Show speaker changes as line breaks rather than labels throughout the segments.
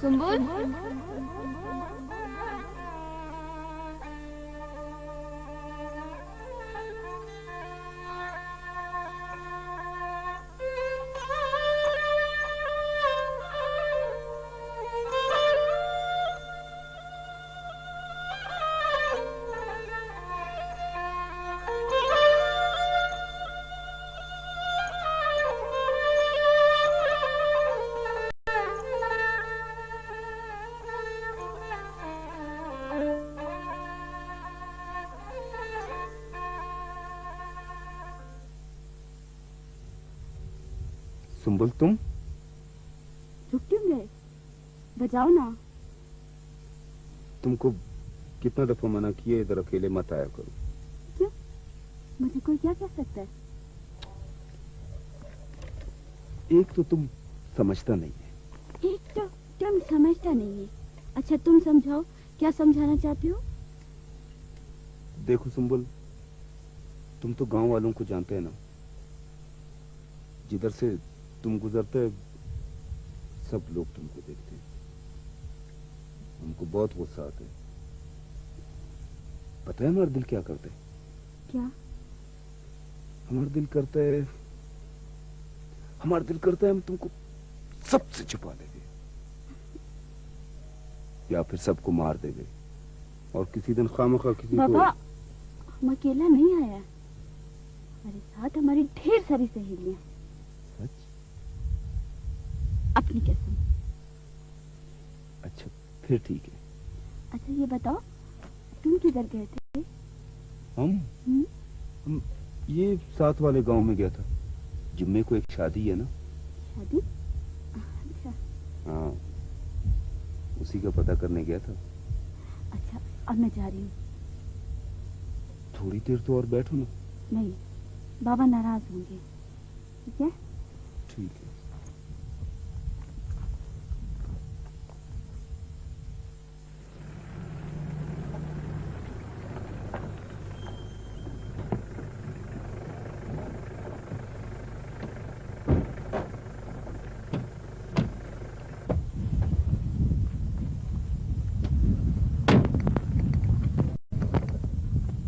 सुंबुल,
सुंबुल तुम
रुक क्यों गए? बजाओ ना।
तुमको कितना दफा मना किया इधर अकेले मत आया करो।
क्यों? मुझे कोई क्या कह सकता है?
एक तो तुम समझता नहीं है।
एक तो तुम समझता नहीं है। अच्छा तुम समझाओ, क्या समझाना चाहते हो?
देखो सुंबुल, तुम तो गांव वालों को जानते हैं ना। जिधर से तुम गुजरते सब लोग तुमको देखते हैं। हमको बहुत गुस्सा आता है। पता है हमारा दिल क्या करता है?
क्या?
हमारा दिल करता है हम तुमको सबसे छुपा देंगे या फिर सबको मार देंगे और किसी दिन खामखा किसी
बाबा, हम अकेला नहीं आया, हमारे साथ हमारी ढेर सारी सहेलियां।
सच?
अपनी कसम।
अच्छा फिर ठीक है।
अच्छा ये बताओ, तुम किधर गए थे?
हम ये साथ वाले गांव में गया था। जुम्मे को एक शादी है ना।
शादी? अच्छा।
हाँ, उसी का पता करने गया था।
अच्छा अब मैं जा रही हूँ।
थोड़ी देर तो और बैठो ना।
नहीं, बाबा नाराज होंगे। ठीक है?
ठीक है।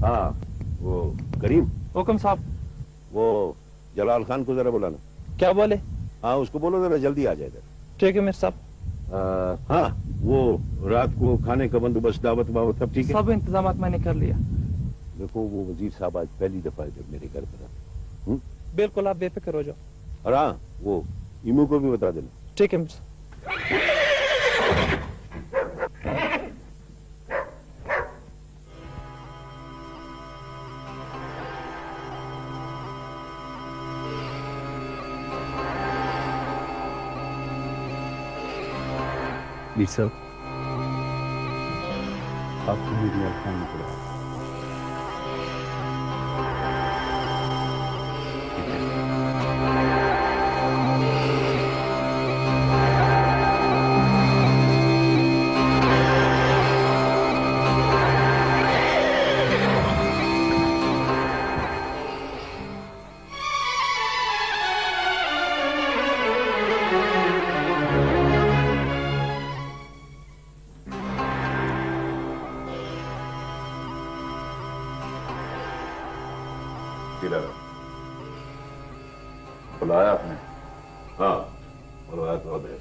हाँ, वो करीम।
हुक्म साहब।
वो जलाल खान को जरा बुलाना।
क्या बोले?
हाँ, उसको बोलो जरा जल्दी आ जाए इधर।
ठीक है मेरे साहब।
हाँ, वो रात को खाने का बंदोबस्त, दावत वावत सब ठीक है?
सब इंतजाम मैंने कर लिया।
देखो वो वजीर साहब आज पहली दफा जब मेरे घर पर आए।
बिल्कुल, आप बेफिक्र हो जाओ।
और हाँ, वो इमू को भी बता देना।
ठीक है मेरे साहब।
मीर साहब, आपको मेरी अल्फान में पड़ा।
बुलाया आपने? हाँ, बुलाया तो है।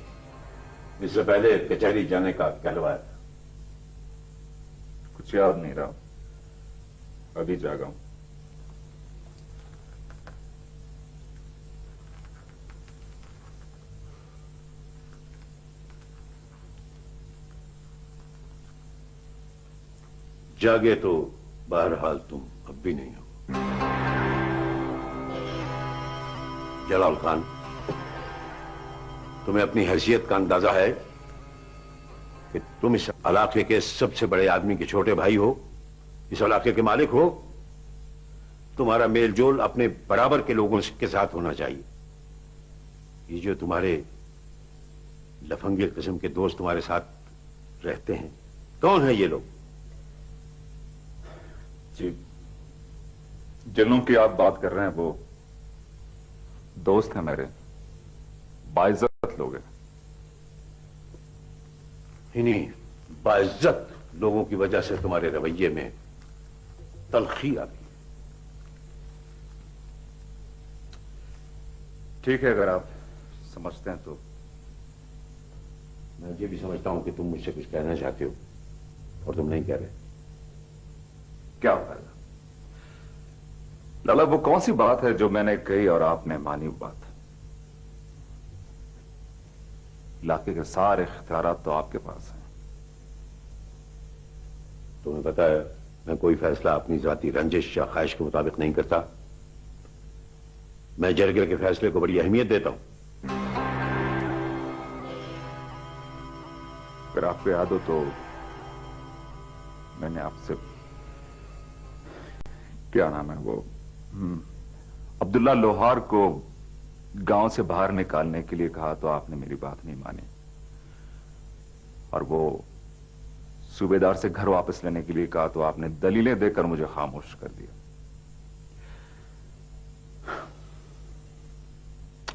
इससे पहले कचहरी जाने का कहलवाया था।
कुछ याद नहीं रहा, अभी जागा हूं।
जागे तो बहरहाल तुम अब भी नहीं हो। जलाल खान, तुम्हें अपनी हैसियत का अंदाजा है कि तुम इस इलाके के सबसे बड़े आदमी के छोटे भाई हो, इस इलाके के मालिक हो। तुम्हारा मेलजोल अपने बराबर के लोगों के साथ होना चाहिए। ये जो तुम्हारे लफंगे किस्म के दोस्त तुम्हारे साथ रहते हैं, कौन है ये लोग?
जी, जिन की आप बात कर रहे हैं वो दोस्त हैं मेरे, बाइज्जत लोग हैं।
इन्हीं बाइज्जत लोगों की वजह से तुम्हारे रवैये में तलखी आ गई।
ठीक है, अगर आप समझते हैं तो।
मैं ये भी समझता हूं कि तुम मुझसे कुछ कहना चाहते हो और तुम नहीं कह रहे।
क्या होगा लाला? वो कौन सी बात है जो मैंने कही और आपने मानी? बात इलाके के सारे इख्तियारात तो आपके पास हैं।
तुम्हें पता है, मैं कोई फैसला अपनी जाती रंजिश या ख्वाहिश के मुताबिक नहीं करता। मैं जरगे के फैसले को बड़ी अहमियत देता हूं।
अगर आपको याद हो तो मैंने आपसे, क्या नाम है वो, अब्दुल्ला लोहार को गांव से बाहर निकालने के लिए कहा तो आपने मेरी बात नहीं मानी और वो सूबेदार से घर वापस लेने के लिए कहा तो आपने दलीलें देकर मुझे खामोश कर दिया।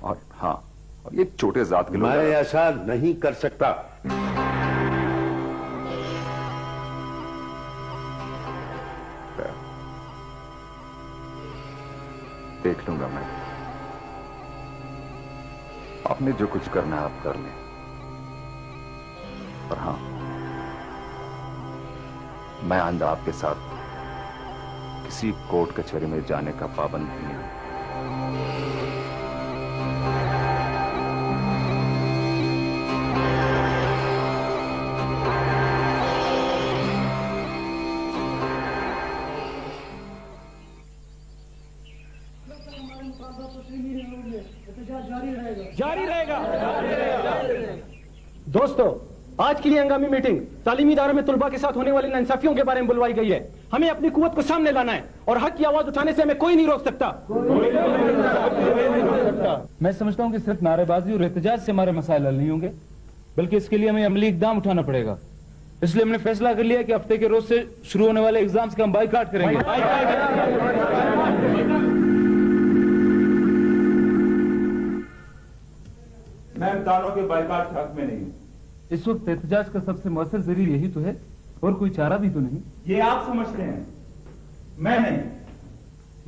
और हाँ, और ये छोटे जात के लोग,
मैं ऐसा नहीं कर सकता।
देख लूंगा मैं। आपने जो कुछ करना है आप कर लें। और हां, मैं आइंदा आपके साथ किसी कोर्ट कचहरी में जाने का पाबंद नहीं हूं।
जारी रहेगा। दोस्तों, आज की ये हंगामी मीटिंग तालीमी इदारों में तुलबा के साथ होने वाली नाइंसाफियों के बारे में बुलवाई गई है। हमें अपनी कुव्वत को सामने लाना है और हक की आवाज उठाने से हमें कोई नहीं रोक सकता।
मैं समझता हूं कि सिर्फ नारेबाजी और एहतजाज से हमारे मसाइल हल नहीं होंगे, बल्कि इसके लिए हमें अमली इकदाम उठाना पड़ेगा। इसलिए हमने फैसला कर लिया कि हफ्ते के रोज से शुरू होने वाले एग्जाम्स का हम बाइकाट करेंगे।
मैं इम्तिहानों के बाइकाट के हक में नहीं हूं।
इस वक्त एहतजाज का सबसे मौसर जरिया यही तो है, और कोई चारा भी तो नहीं।
ये आप समझते हैं, मैं नहीं।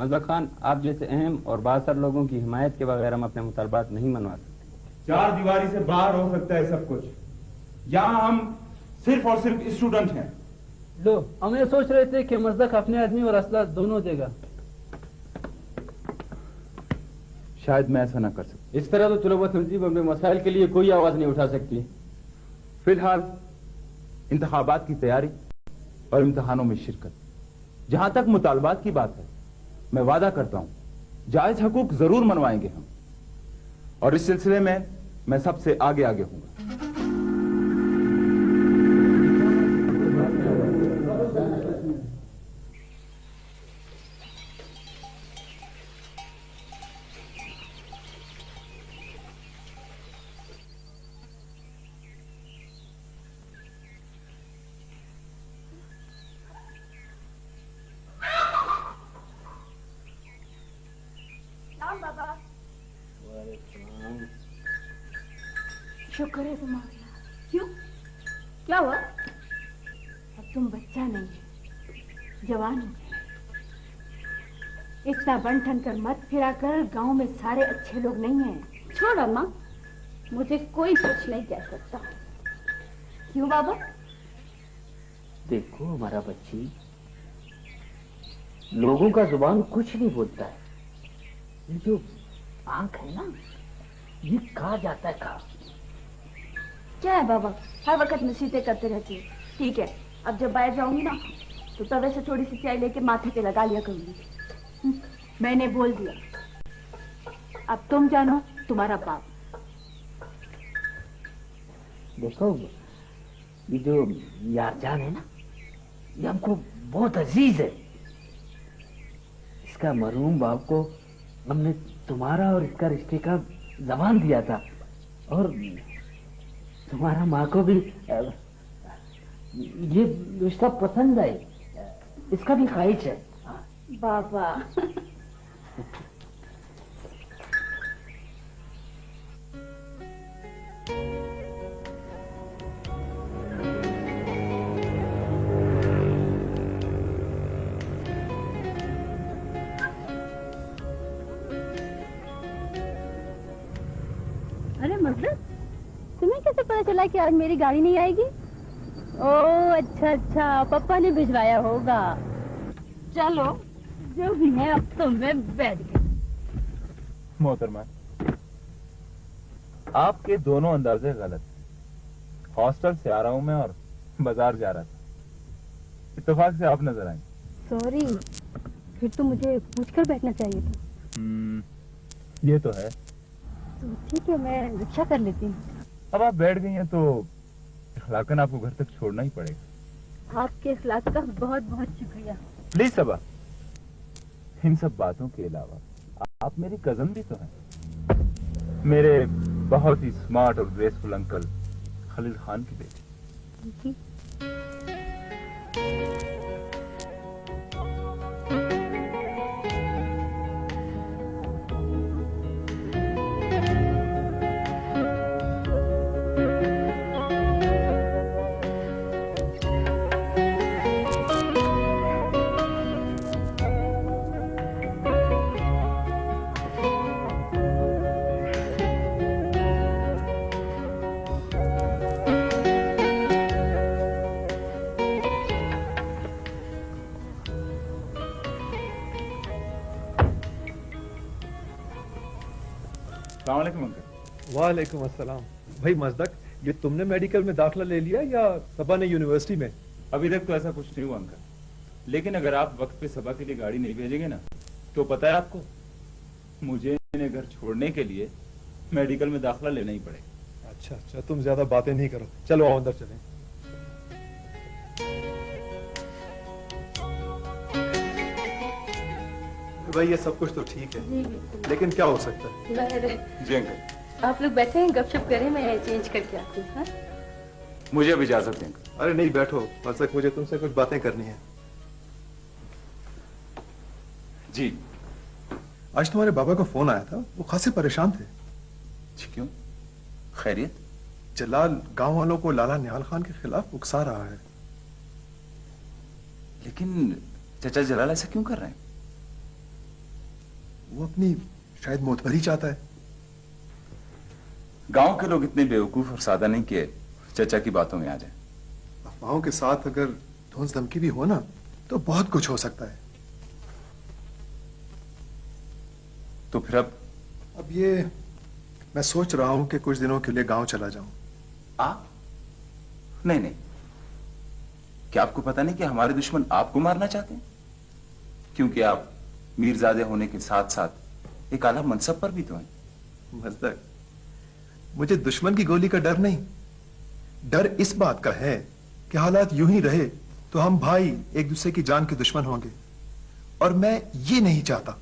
मजहर खान, आप जैसे अहम और बासर लोगों की हिमायत के बगैर हम अपने मुतालबात नहीं मनवा सकते।
4 दीवारी से बाहर हो सकता है सब कुछ, यहाँ हम सिर्फ और सिर्फ स्टूडेंट हैं।
लो, हम ये सोच रहे थे कि मजदक अपने आदमी और असला दोनों देगा।
शायद मैं ऐसा ना कर सकता।
इस तरह तो तुलबा तंजीम अपने मसाइल के लिए कोई आवाज नहीं उठा सकती।
फिलहाल इंतखाबात की तैयारी और इम्तिहानों में शिरकत। जहां तक मुतालबात की बात है, मैं वादा करता हूं जायज हकूक जरूर मनवाएंगे हम, और इस सिलसिले में मैं सबसे आगे आगे हूंगा।
शुक्र है तुम आ गया। क्यों, क्या हुआ? अब तुम बच्चा नहीं है, जवान हो गए। इतना बन ठन कर मत फिरा कर, गांव में सारे अच्छे लोग नहीं हैं। छोड़ अम्मा, मुझे कोई कुछ नहीं कह सकता। क्यों बाबा?
देखो हमारा बच्ची, लोगों का जुबान कुछ नहीं बोलता है। ये जो आंख है ना, ये कहा जाता है कहा।
क्या है बाबा, हर वक्त नसीहतें करते रहती है। ठीक है, अब जब बाहर जाऊंगी ना तो तवे से थोड़ी सी चाय लेके माथे पे लगा लिया करूंगी। मैंने बोल दिया। अब तुम जानो तुम्हारा बाप।
देखो, ये जो यारजान है ना, ये हमको बहुत अजीज है। इसका मरहूम बाप को हमने तुम्हारा और इसका रिश्ते का जबान दिया था, और तुम्हारा माँ को भी ये रिश्ता पसंद है। इसका भी ख्वाहिश है।
बाबा
अरे मतलब तुम्हें कैसे पता चला कि आज मेरी गाड़ी नहीं आएगी? ओह अच्छा अच्छा, पापा ने भिजवाया होगा। चलो जो भी है, अब तो मैं बैठ गई।
मोहतरमा, आपके दोनों अंदाजे गलत हैं। हॉस्टल से आ रहा हूं मैं और बाजार जा रहा था, इत्तेफाक से आप नजर आई।
सॉरी, फिर तो मुझे पूछकर बैठना चाहिए था।
ये तो है।
तो ठीक है, मैं रिक्शा कर लेती हूँ।
अब आप बैठ गई हैं तो लाकन आपको घर तक छोड़ना ही पड़ेगा।
आपके इखलाक का बहुत बहुत शुक्रिया।
प्लीज सबा, इन सब बातों के अलावा आप मेरी कजन भी तो हैं, मेरे बहुत ही स्मार्ट और ग्रेसफुल अंकल खलील खान की बेटी।
वालेकुम अस्सलाम। भाई मजदक, ये तुमने मेडिकल में दाखिला ले लिया या सबा ने यूनिवर्सिटी में?
अभी तक तो ऐसा कुछ नहीं हुआ अंकल, लेकिन अगर आप वक्त पे सबा के लिए गाड़ी नहीं भेजेंगे ना, तो पता है आपको, मुझे इन्हें घर छोड़ने के लिए मेडिकल में दाखिला लेना ही पड़ेगा।
अच्छा अच्छा, तुम ज्यादा बातें नहीं करो, चलो आओ अंदर चलें। भाई ये सब कुछ तो ठीक है, लेकिन क्या हो सकता है?
जी अंकल।
आप लोग बैठे हैं, गपशप करें, मैं चेंज करके आती हूँ। हाँ?
मुझे अब इजाजत दें।
अरे नहीं, बैठो, मजदक मुझे तुमसे कुछ बातें करनी है।
जी।
आज तुम्हारे बाबा का फोन आया था, वो खासे परेशान थे।
जी क्यों? खैरियत?
जलाल गांव वालों को लाला निहाल खान के खिलाफ उकसा रहा है।
लेकिन चाचा जलाल ऐसा क्यों कर रहे हैं?
वो अपनी शायद मोतबरी चाहता है।
गांव के लोग इतने बेवकूफ और सादा नहीं कि चाचा की बातों में आ जाए।
अफवाहों के साथ अगर धौंस धमकी भी हो ना, तो बहुत कुछ हो सकता है।
तो फिर अब
ये मैं सोच रहा हूं कि कुछ दिनों के लिए गांव चला जाऊं।
आप? नहीं नहीं, क्या आपको पता नहीं कि हमारे दुश्मन आपको मारना चाहते हैं? क्योंकि आप मीरजादे होने के साथ साथ एक आला मनसब पर भी तो हैं।
मजदक, मुझे दुश्मन की गोली का डर नहीं, डर इस बात का है कि हालात यूं ही रहे तो हम भाई एक दूसरे की जान के दुश्मन होंगे, और मैं ये नहीं चाहता।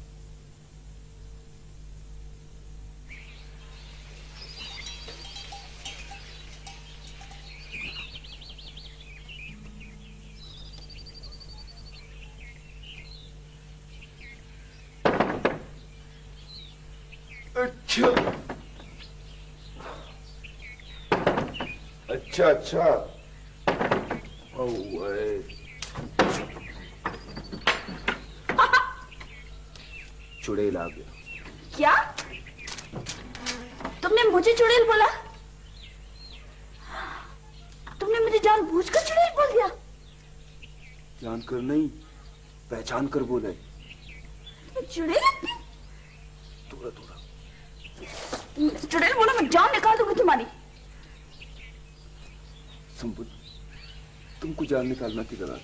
अच्छा अच्छा, चुड़ैल आ गया।
क्या? तुमने मुझे चुड़ैल बोला? तुमने मुझे जानबूझकर चुड़ैल बोल दिया?
जानकर नहीं, पहचान कर बोले।
चुड़ैल?
थोड़ा थोड़ा
चुड़ैल बोला, मैं जान निकाल दूंगी तुम्हारी।
संबुल, तुमको जान निकालना की जरूरत,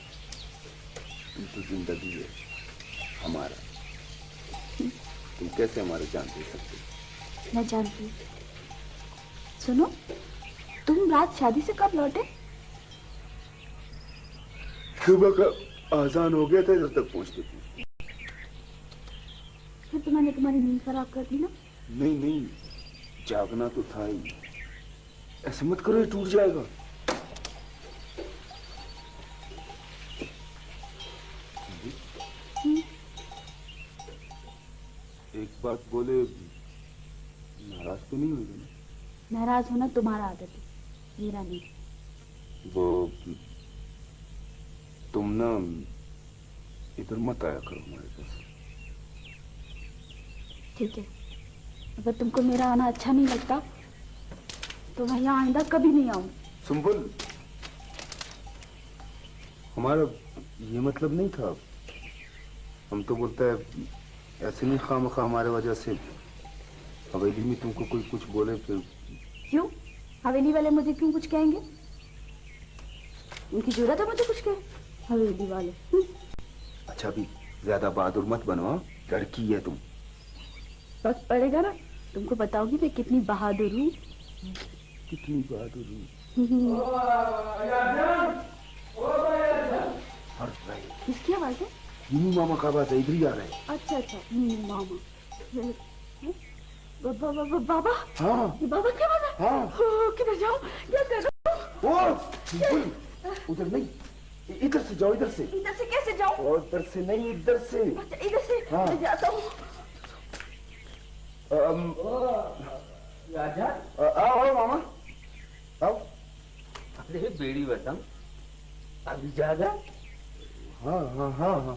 तुम तो जिंदगी है हमारा, तुम कैसे हमारे जान दे सकते?
मैं जानती हूँ। सुनो, तुम रात शादी से कब लौटे?
सुबह का आजान हो गया था, जब तक पहुंचते थे।
फिर तो मैंने तुम्हारी नींद खराब कर दी ना?
नहीं नहीं, जागना तो था ही। ऐसे मत करो, ये टूट जाएगा। एक बात बोले, नाराज तो नहीं होगी ना?
नाराज होना तुम्हारा आदत है, मेरा नहीं।
वो तुम ना इधर मत आया करो हमारे पास।
ठीक है, अगर तुमको मेरा आना अच्छा नहीं लगता तो मैं यहाँ आइंदा कभी नहीं आऊँ।
सुंबुल, हमारा ये मतलब नहीं था। हम तो बोलता है ऐसे नहीं खामखा हमारे वजह से हवेली में तुमको कोई कुछ बोले फिर।
क्यों? हवेली वाले मुझे क्यों कुछ कहेंगे? उनकी जरूरत है मुझे कुछ कहे हवेली वाले?
अच्छा, भी ज्यादा बहादुर मत बनो, लड़की है तुम।
वक्त पड़ेगा ना, तुमको बताओगी मैं कितनी बहादुर हूँ।
कितनी बहादुर हूँ?
किसकी आवाज है?
मीनू मामा का आवाज है, इधर ही आ रहा है।
अच्छा अच्छा, मीनू मामा। बाबा?
हाँ।
ये बाबा क्या बात है?
हाँ।
किधर जाओ? क्या कर रहे हो?
उधर नहीं, इधर से जाओ, इधर से।
इधर से कैसे जाऊं?
उधर से नहीं, इधर से।
अच्छा इधर से।
हाँ।
मैं जाता हूँ।
आओ मामा, आओ।
अरे बेड़ी बटम, अभी जागा?
हाँ हाँ हाँ हाँ।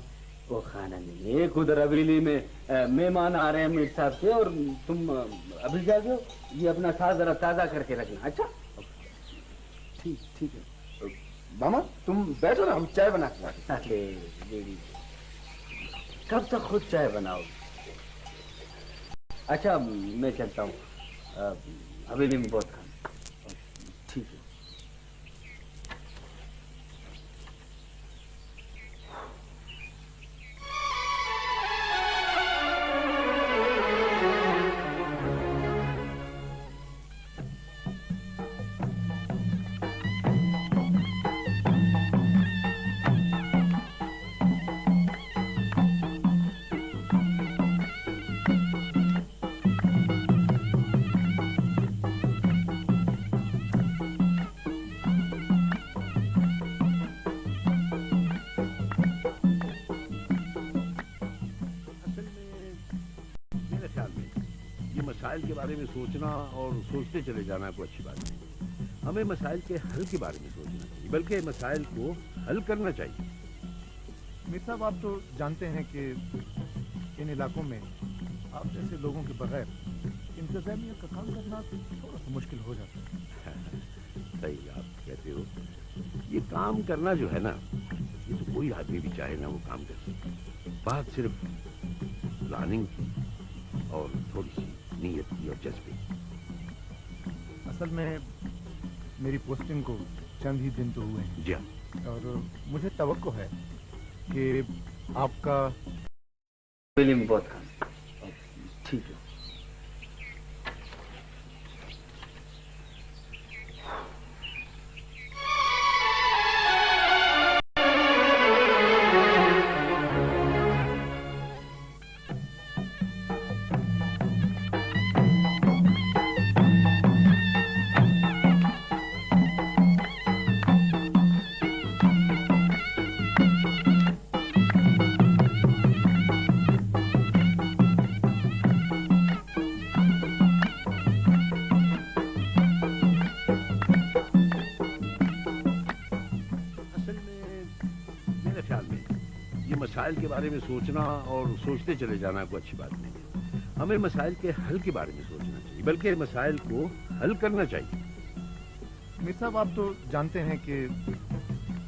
वो खाना नहीं, एक उधर हवेली में मेहमान आ रहे हैं मीर साहब के, और तुम अभी जागे हो? ये अपना साथ जरा ताजा करके रखना। अच्छा
ठीक ठीक है। मामा तुम बैठो ना, हम चाय बना के लाते।
अरे बेड़ी, कब तक खुद चाय बनाओ? अच्छा मैं चलता हूँ, हवेली में बहुत खाना। ठीक है।
मसाइल के बारे में सोचना और सोचते चले जाना कोई अच्छी बात नहीं। हमें मसाइल के हल के बारे में सोचना चाहिए, बल्कि मसाइल को हल करना चाहिए।
मीर साहब, आप तो जानते हैं कि इन इलाकों में आप जैसे लोगों के बगैर इंतजामिया का काम करना थोड़ा सा मुश्किल हो जाता है।
सही आप कहते हो। ये काम करना जो है ना, ये तो कोई आदमी भी चाहे ना वो काम कर सकते। बात सिर्फ प्लानिंग की और थोड़ी सी नीयत की और जज्बे।
असल में मेरी पोस्टिंग को चंद ही दिन तो हुए हैं।
जी हाँ।
और मुझे तवक्को है कि आपका
हवेली में बहुत खाना। ठीक है।
मसाइल के बारे में सोचना और सोचते चले जाना कोई अच्छी बात नहीं है। हमें मसाइल के हल के बारे में सोचना चाहिए, बल्कि मसाइल को हल करना चाहिए।
मीर साहब, आप तो जानते हैं कि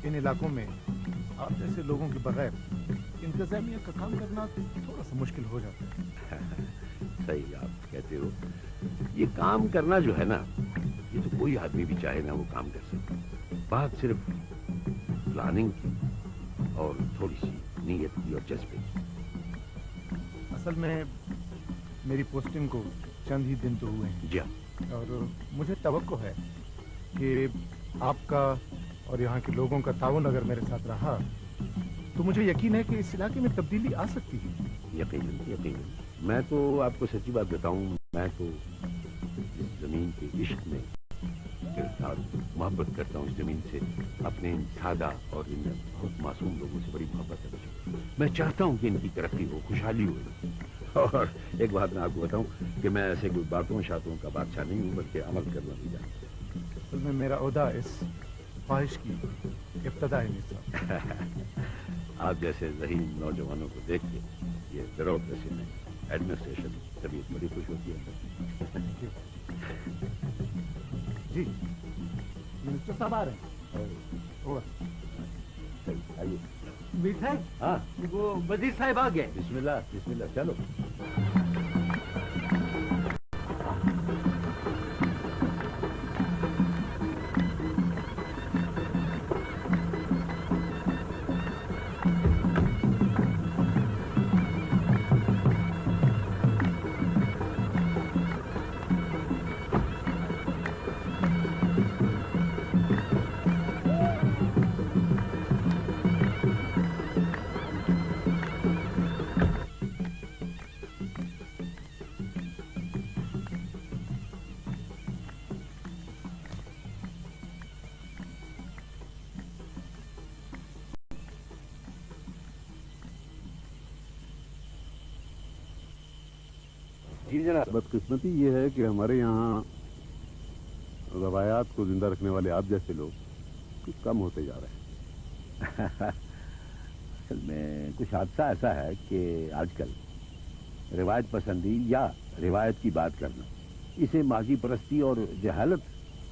इन इलाकों में आप जैसे लोगों के बगैर इंतजामिया का काम करना थोड़ा सा मुश्किल हो जाता है।
सही आप कहते हो। ये काम करना जो है ना, ये तो कोई आदमी भी चाहे ना वो काम कर सकता। बात सिर्फ प्लानिंग की और थोड़ी सी नीयत की और जज्बे की।
असल में मेरी पोस्टिंग को चंद ही दिन तो हुए हैं।
जी हाँ।
और मुझे तवक्को है कि आपका और यहाँ के लोगों का ताउन अगर मेरे साथ रहा तो मुझे यकीन है कि इस इलाके में तब्दीली आ सकती है।
यकीनन यकीनन। मैं तो आपको सच्ची बात बताऊं, मैं तो इस जमीन के इश्क में गिरफ्तार मोहब्बत करता हूँ। इस जमीन से, अपने इन सादा और इन बहुत मासूम लोगों से बड़ी मोहब्बत है। मैं चाहता हूँ कि इनकी तरक्की हो, खुशहाली हो। और एक बात मैं आपको बताऊं कि मैं ऐसे कोई बातों शातों का बादशाह नहीं हूँ, बल्कि अमल करना भी जानता हूँ।
असल में मेरा ओहदा इस ख्वाहिश की इब्तदा है। मीर साहब,
आप जैसे ज़हीन नौजवानों को देख के ये जरूर वैसे में एडमिनिस्ट्रेशन तबीयत बड़ी खुश होती है।
जी, मिनिस्टर साहब आ रहे हैं।
आइए।
मीठा?
हाँ,
वो वजीर साहब आ गए।
बिस्मिल्लाह बिस्मिल्लाह, चलो।
बशीर जनाब,
बदकिस्मती ये है कि हमारे यहाँ रवायात को जिंदा रखने वाले आप जैसे लोग कुछ कम होते जा रहे हैं।
असल में कुछ हादसा ऐसा है कि आजकल रिवायत पसंदी या रिवायत की बात करना, इसे माजी परस्ती और जहालत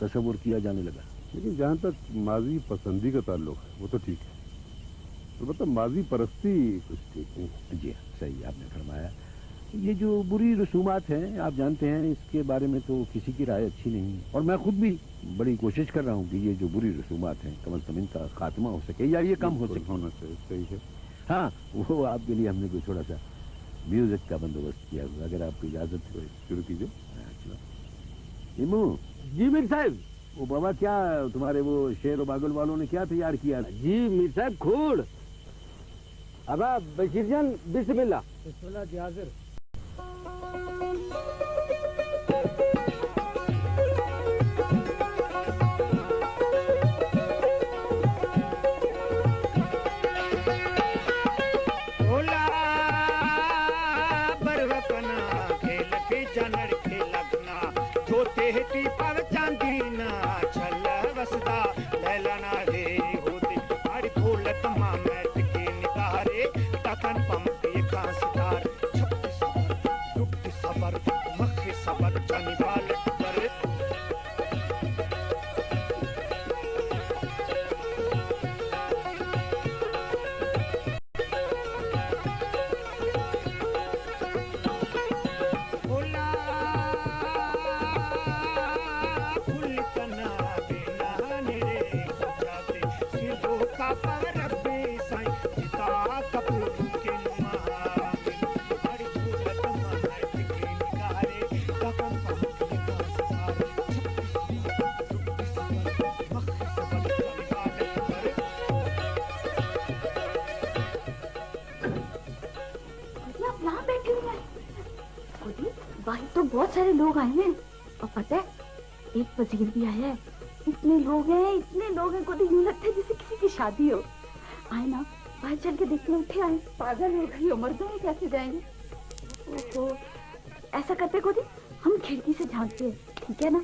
तस्वुर किया जाने लगा।
लेकिन जहाँ तक माजी पसंदी का ताल्लुक है वो तो ठीक है, तो मतलब माजी परस्ती कुछ ठीक नहीं।
जी हाँ, सही आपने फरमाया। ये जो बुरी रसूमात हैं, आप जानते हैं, इसके बारे में तो किसी की राय अच्छी नहीं है, और मैं खुद भी बड़ी कोशिश कर रहा हूँ कि ये जो बुरी रसूमात हैं कम से कम इनका खात्मा हो सके या ये कम हो सके।
होना चाहिए, सही है।
हाँ, वो आपके लिए हमने कोई थोड़ा सा म्यूजिक का बंदोबस्त किया हुआ, अगर आपकी इजाजत हो शुरू कीजिए। इमू
जी मीर साहब।
वो बाबा, क्या तुम्हारे वो शेर और बागुल वालों ने क्या तैयार किया?
जी मीर साहब, खूड़। अब बशीर जान, बिस्मिल्लाह।
बिस्मिल्लाह जी, हाजिर।
बहुत सारे लोग आए हैं और पता है एक वजीर भी आया है। इतने लोग हैं को तो यूं लगता है जैसे किसी की शादी हो। आए ना, बाहर चल के देखने उठे आए, पागल हो गई, मर्दों में कैसे जाएंगे। तो ऐसा करते गोदी, हम खिड़की से झांकते हैं, ठीक है ना।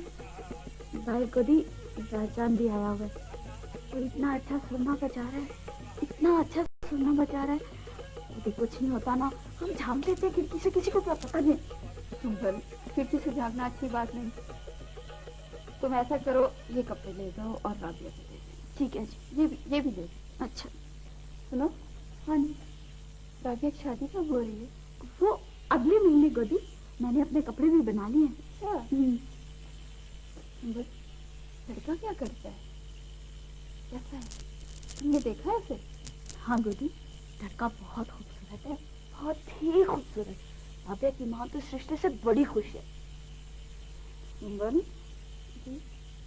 बाहर गोदी राजान भी आया हुआ है और इतना अच्छा सुरना बजा रहा है, इतना अच्छा सुरना बजा रहा है। गोदी कुछ नहीं होता ना, हम झांक लेते हैं खिड़की से, किसी को पता नहीं। तुम खिड़की से झांकना अच्छी बात नहीं। तुम ऐसा करो, ये कपड़े ले जाओ और राबिया को दे दो। ठीक है जी, ये भी ले दो। अच्छा सुनो, हाँ जी, राबिया की शादी कब हो रही है? वो अगले महीने गोदी, मैंने अपने कपड़े भी बना लिए हैं। बस लड़का क्या करता है, कैसा है, तुमने देखा है उसे? हाँ गोदी, लड़का बहुत खूबसूरत है, बहुत ही खूबसूरत। राबिया की माँ तो सृष्टि से बड़ी खुश है।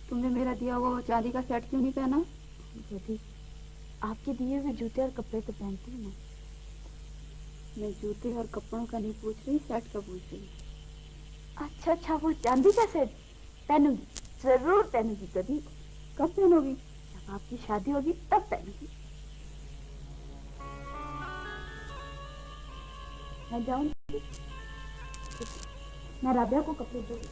तुमने मेरा दिया हुआ चांदी का सेट क्यों नहीं पहना? गोदी, आपके दिए हुए जूते और कपड़े तो पहनती हूँ मैं जूते और कपड़ों का नहीं पूछ रही, सेट का पूछ रही। अच्छा, वो चांदी का सेट पहनूंगी, जरूर पहनूंगी गोदी। कब पहनोगी? जब आपकी शादी होगी तब पहनूंगी। मैं जाऊंगी, मैं राबिया को कपड़े दूंगी।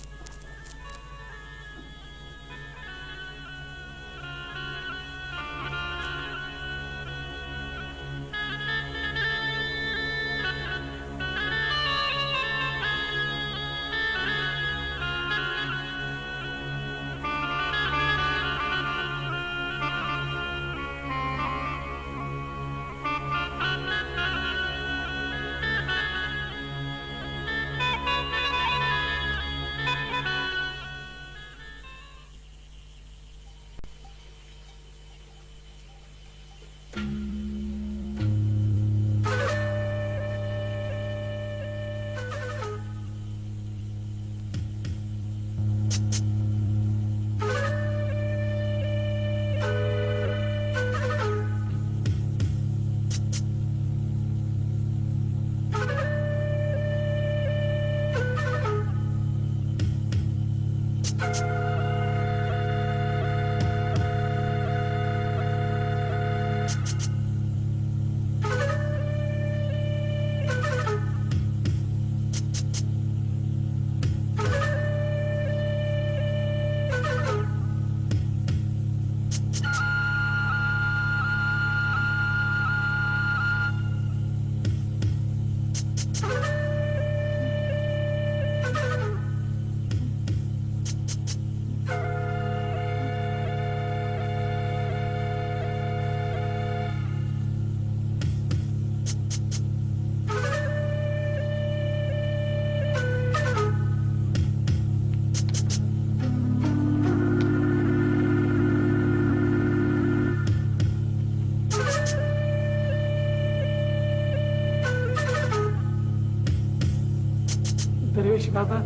दरवेश बाबा,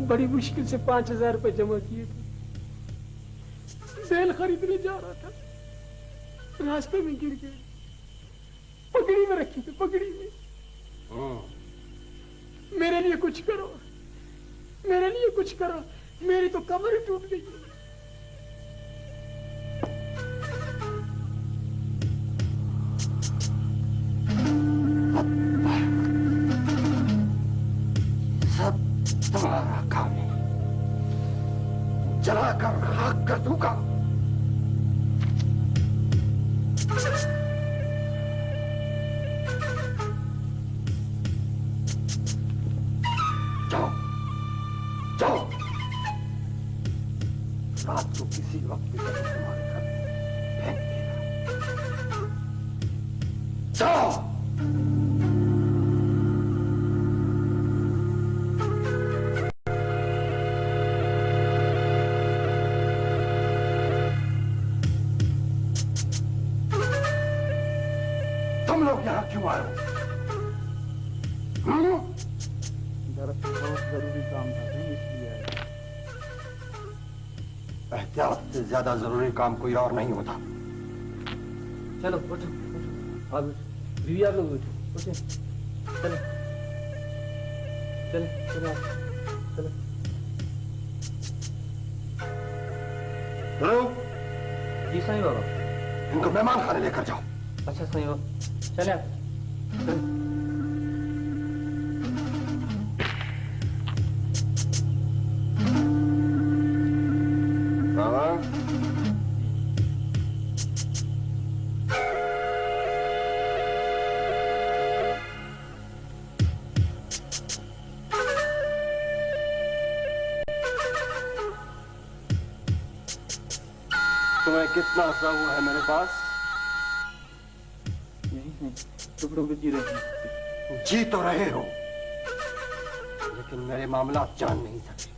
बड़ी मुश्किल से 5,000 रुपए जमा किए थे। बैल खरीदने जा रहा था, रास्ते में गिर गए। पगड़ी में रखी थी, पगड़ी में। मेरे लिए कुछ करो, मेरे लिए कुछ करो, मेरी तो कमर टूट गई है।
सब तुम्हारा काम है, जलाकर खाक कर दूंगा। जाओ जाओ, रात को किसी वक्त भी तुम्हारे घर फेंक देना। जाओ। तुम लोग यहाँ क्यों आए हो?
दरअसल बहुत जरूरी काम था, इसलिए आए।
एहतियात से ज्यादा जरूरी काम कोई और नहीं होता।
चलो उठो, आप बीवी आप लोग उठो, उठे, चलो चलो चलो चलो।
चलो
जी साईं बाबा।
इनको मेहमान खाने लेकर जाओ।
अच्छा साईं बाबा, चले आप।
तुम्हें कितना अर्सा हुआ है मेरे पास?
टुकड़ों पे जी रहे हैं।
जी तो रहे हो, लेकिन मेरे मामला जान नहीं सके।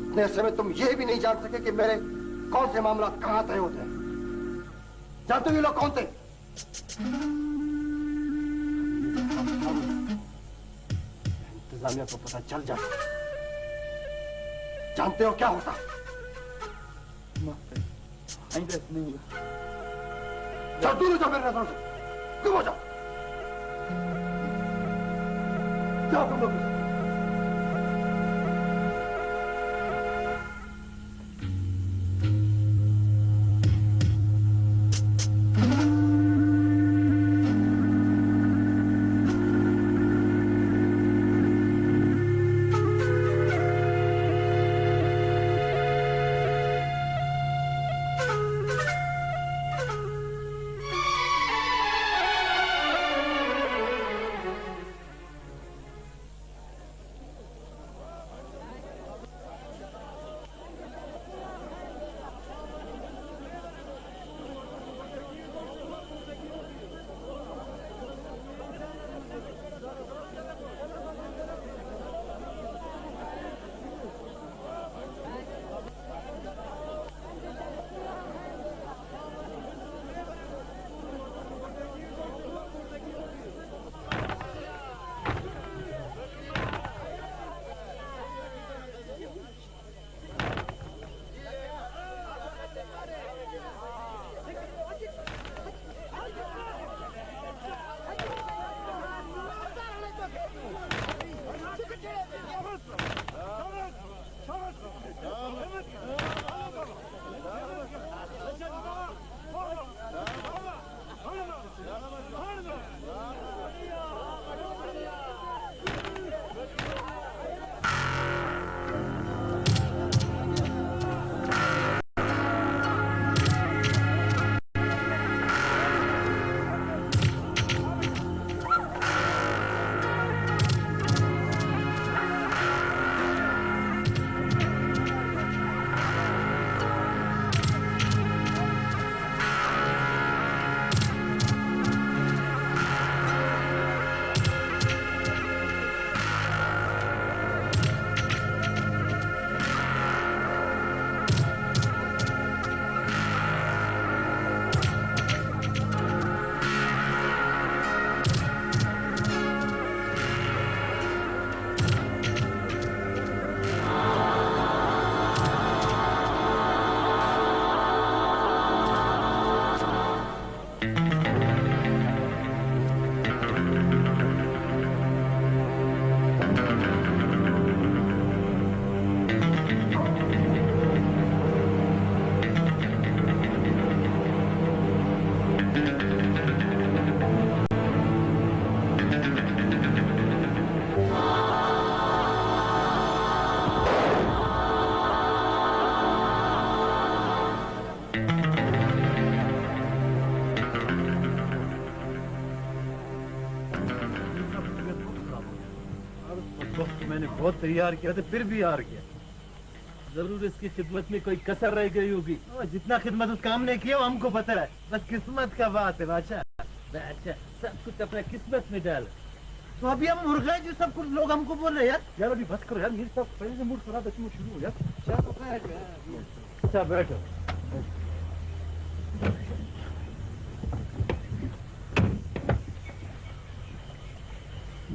इतने समय तुम ये भी नहीं जान सके कि मेरे कौन से मामला कहां तय होते हैं। जानते हो ये लोग कौन थे? इंतजामिया को पता चल जाता, जानते हो क्या होता?
आइंदा ऐसा नहीं होगा।
जाओ, दूर हो जाओ मेरे नजरों से, तुम हो जाओ। जाओ तुम लोग।
मैंने बहुत तैयार किया था, फिर भी हार गया। जरूर इसकी खिदमत में कोई कसर रह गई होगी। जितना खिदमत उस काम ने किया हमको पता है, बस किस्मत का बात है बादशाह। बादशाह सब कुछ अपना किस्मत में डाल। तो अभी हम मुर्गा जो सब कुछ लोग हमको बोल रहे हैं यार अभी बस करो यार, मेरे साथ पहले से मूड खराब है, शुरू हो यार। अच्छा बैठो।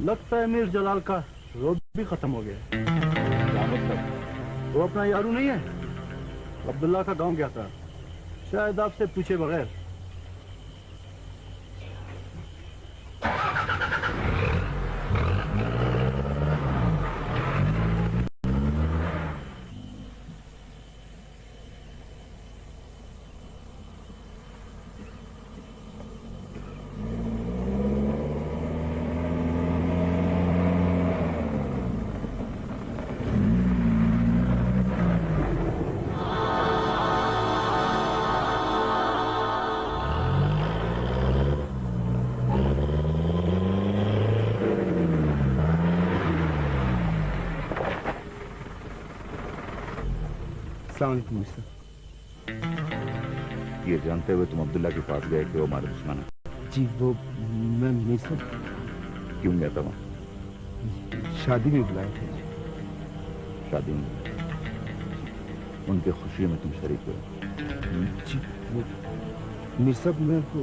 लगता है मीर जलाल का रोज भी खत्म हो गया। क्या मतलब? वो अपना यारू नहीं है, अब्दुल्ला का गांव गया था, शायद आपसे पूछे बगैर।
ये जानते हुए तुम अब्दुल्ला के पास गए कि वो हमारे दुश्मन है?
जी वो मैं मिसर।
क्यों गया था वहां?
शादी में बुलाए थे।
शादी में? उनके खुशी में तुम शरीक हुए?
जी वो मिसर मैं को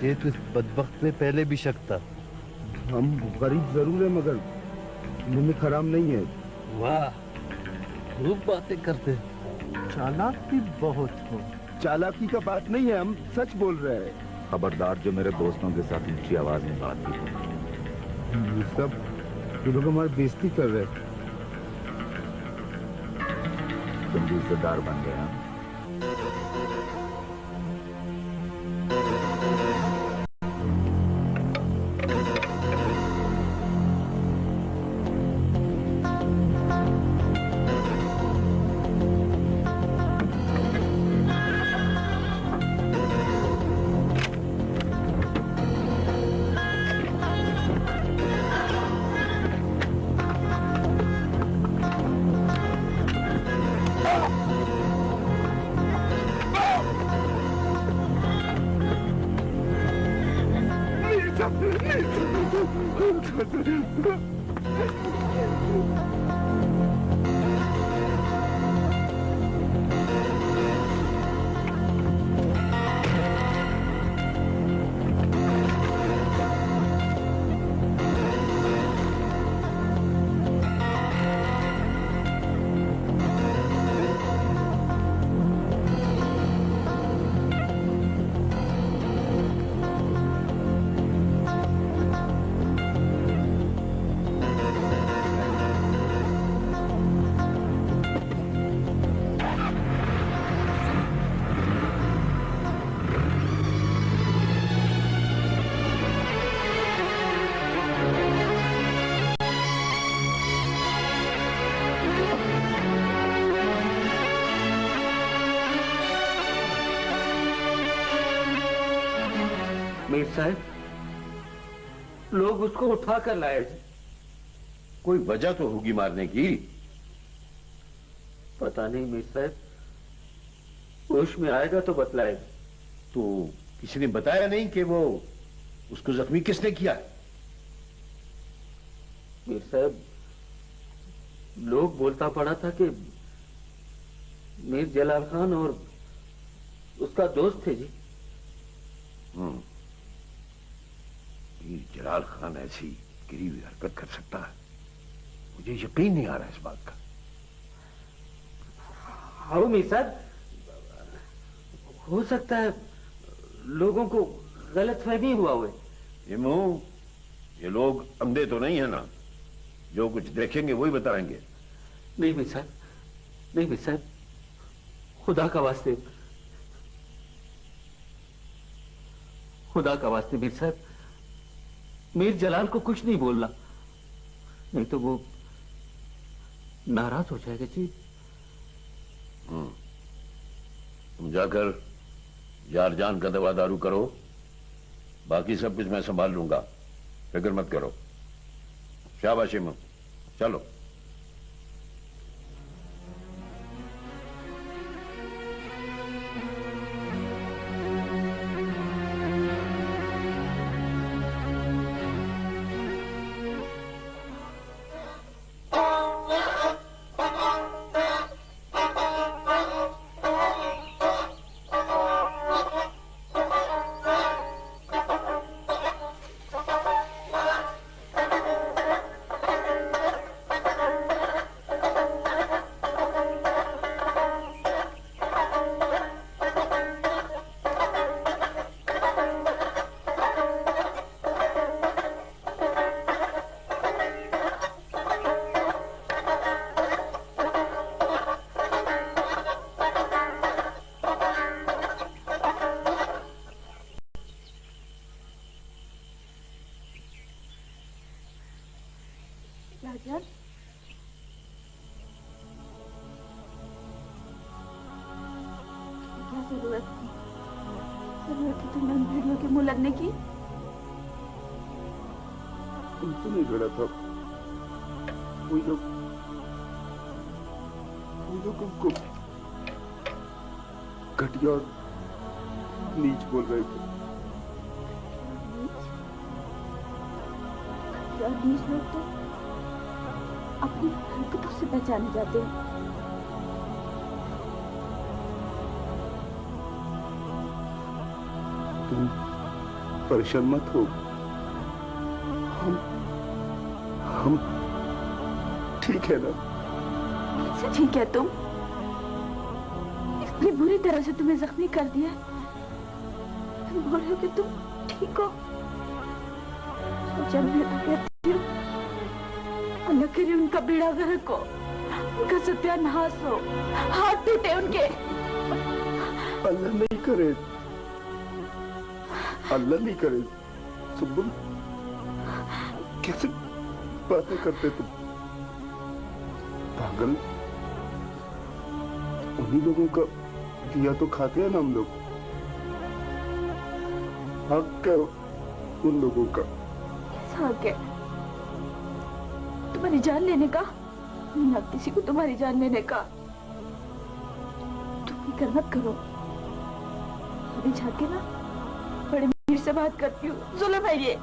ये तो इस बदबख्त में पहले भी शक था।
हम गरीब जरूर है मगर मुंह में खराब नहीं है।
वाह खूब बातें करते, चालाक भी बहुत हो।
चालाकी का बात नहीं है, हम सच बोल रहे हैं।
खबरदार जो मेरे दोस्तों के साथ ऊंची आवाज में बात की।
ये सब ये लोग हमारी बेइज्जती कर रहे हैं।
तुम भी इज्जतदार बन गए हैं।
मीर साहब, लोग उसको उठा कर लाए थे।
कोई वजह तो होगी मारने की।
पता नहीं मीर साहब, होश में आएगा तो बतलाएगा।
तो किसी ने बताया नहीं कि वो उसको जख्मी किसने किया?
मीर साहब, लोग बोलता पड़ा था कि मीर जलाल खान और उसका दोस्त थे जी।
मीर जलाल खान ऐसी गिरी हुई हरकत कर सकता है? मुझे यकीन नहीं आ रहा इस बात का।
हाँ मीर साहब, हो सकता है लोगों को गलतफहमी हुआ हुए।
ये लोग अंधे तो नहीं है ना? जो कुछ देखेंगे वही बताएंगे।
नहीं मीर साहब, नहीं मीर साहब, खुदा का वास्ते, खुदा का वास्ते मीर साहब, मीर जलाल को कुछ नहीं बोलना, नहीं तो वो नाराज हो जाएगा जी।
तुम जाकर यार जान का दवा दारू करो, बाकी सब कुछ मैं संभाल लूंगा, फिक्र मत करो। शाबाश इमाम, चलो।
राजन, क्या जरूरत थी? जरूरत थी तुम्हें उन भेड़ियों के मुंह लगने की?
उनसे नहीं लड़ा था, वो लोग हमको घटिया और नीच बोल रहे थे।
नीच लोग तो अपनी हरकतों से पहचाने जाते हैं।
तुम परेशान मत हो, हम ठीक है ना?
कैसे ठीक है तुम? इतनी बुरी तरह से तुम्हें जख्मी कर दिया, तुम बोल रहे हो कि तुम ठीक हो? जब मैं तो कहती हूँ अल्लाह करे उनका बेड़ा गर्क हो, उनका सत्यानाश हो, हाथ टूटे उनके।
अल्लाह नहीं करे, अल्लाह नहीं करे। सुबुल, कैसे बातें करते तुम? पागल, उन्हीं लोगों का दिया तो खाते हैं ना हम लोग। हक है उन लोगों का।
कैसा हक है तुम्हारी जान लेने का? ना किसी को तुम्हारी जान लेने का। तुम फिक्र मत करो, अभी जाके ना बड़े मीर से बात करती हूँ। सुनो भाई, ये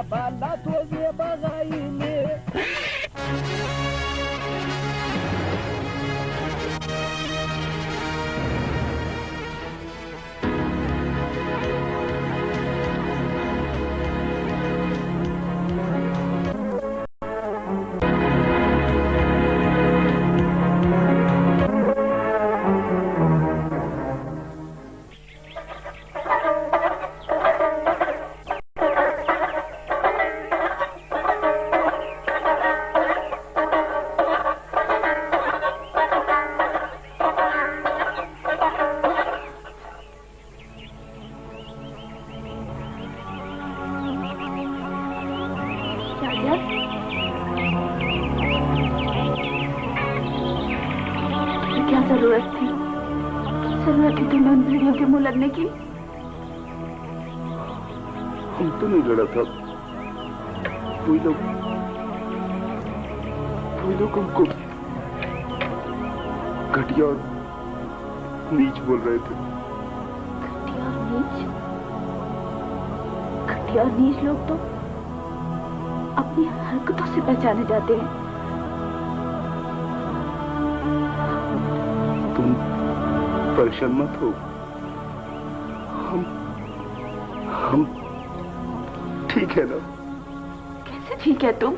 बाला तो ये बगाई में
जरूरत थी तुम्हें उन भेड़ियों के मुंह लगने की?
हम तो नहीं लड़ा था, वो लोग हमको घटिया और नीच बोल रहे थे।
घटिया और नीच? घटिया और नीच लोग तो अपनी हरकतों से पहचाने जाते हैं।
तुम परेशान मत हो, हम
ठीक है ना?
कैसे ठीक है तुम?